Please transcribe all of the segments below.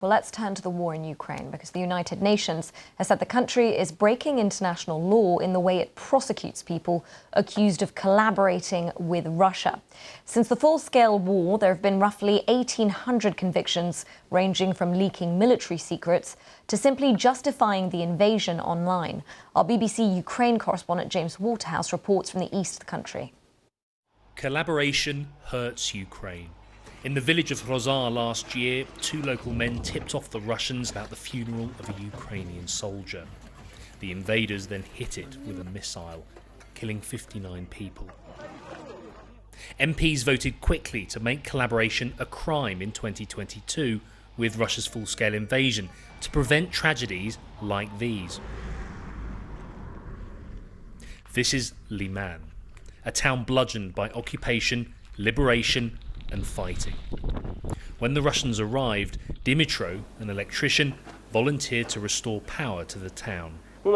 Well, let's turn to the war in Ukraine, because the United Nations has said the country is breaking international law in the way it prosecutes people accused of collaborating with Russia. Since the full-scale war, there have been roughly 1,800 convictions, ranging from leaking military secrets to simply justifying the invasion online. Our BBC Ukraine correspondent James Waterhouse reports from the east of the country. Collaboration hurts Ukraine. In the village of Rozar last year, 2 local men tipped off the Russians about the funeral of a Ukrainian soldier. The invaders then hit it with a missile, killing 59 people. MPs voted quickly to make collaboration a crime in 2022 with Russia's full-scale invasion to prevent tragedies like these. This is Liman, a town bludgeoned by occupation, liberation and fighting. When the Russians arrived, Dimitro, an electrician, volunteered to restore power to the town. The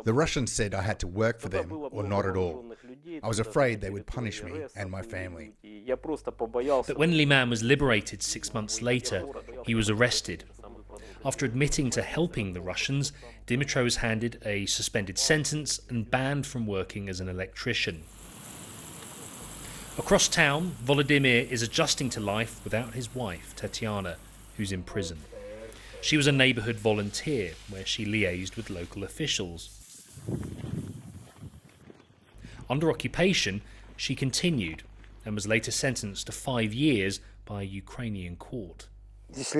Russians said I had to work for them or not at all. I was afraid they would punish me and my family. But when Liman was liberated 6 months later, he was arrested. After admitting to helping the Russians, Dimitro was handed a suspended sentence and banned from working as an electrician. Across town, Volodymyr is adjusting to life without his wife, Tetyana, who's in prison. She was a neighbourhood volunteer where she liaised with local officials. Under occupation, she continued and was later sentenced to 5 years by a Ukrainian court. If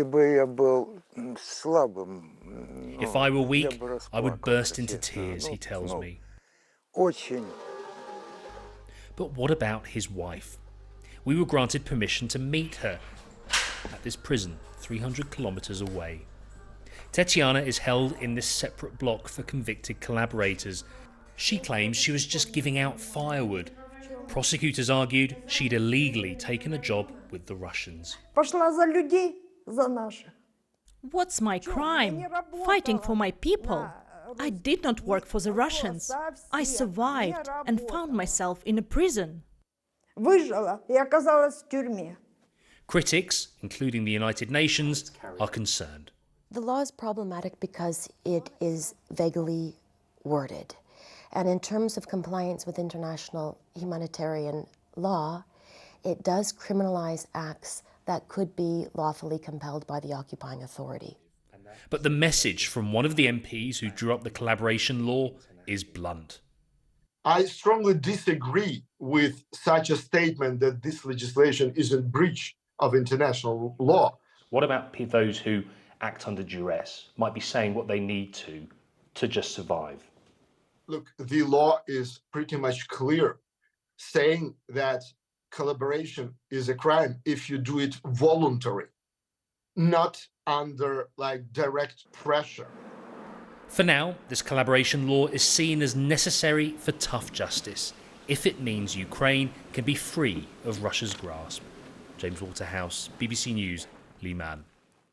I were weak, I would burst into tears, he tells me. But what about his wife? We were granted permission to meet her at this prison 300 kilometres away. Tetyana is held in this separate block for convicted collaborators. She claims she was just giving out firewood. Prosecutors argued she'd illegally taken a job with the Russians. What's my crime? Fighting for my people. I did not work for the Russians. I survived and found myself in a prison. Critics, including the United Nations, are concerned. The law is problematic because it is vaguely worded. And in terms of compliance with international humanitarian law, it does criminalize acts that could be lawfully compelled by the occupying authority. But the message from one of the MPs who drew up the collaboration law is blunt. I strongly disagree with such a statement that this legislation is in breach of international law. What about those who act under duress, might be saying what they need to just survive? Look, the law is pretty much clear, saying that collaboration is a crime if you do it voluntarily, not under direct pressure. For now, this collaboration law is seen as necessary for tough justice, if it means Ukraine can be free of Russia's grasp. James Waterhouse, BBC News, Liman.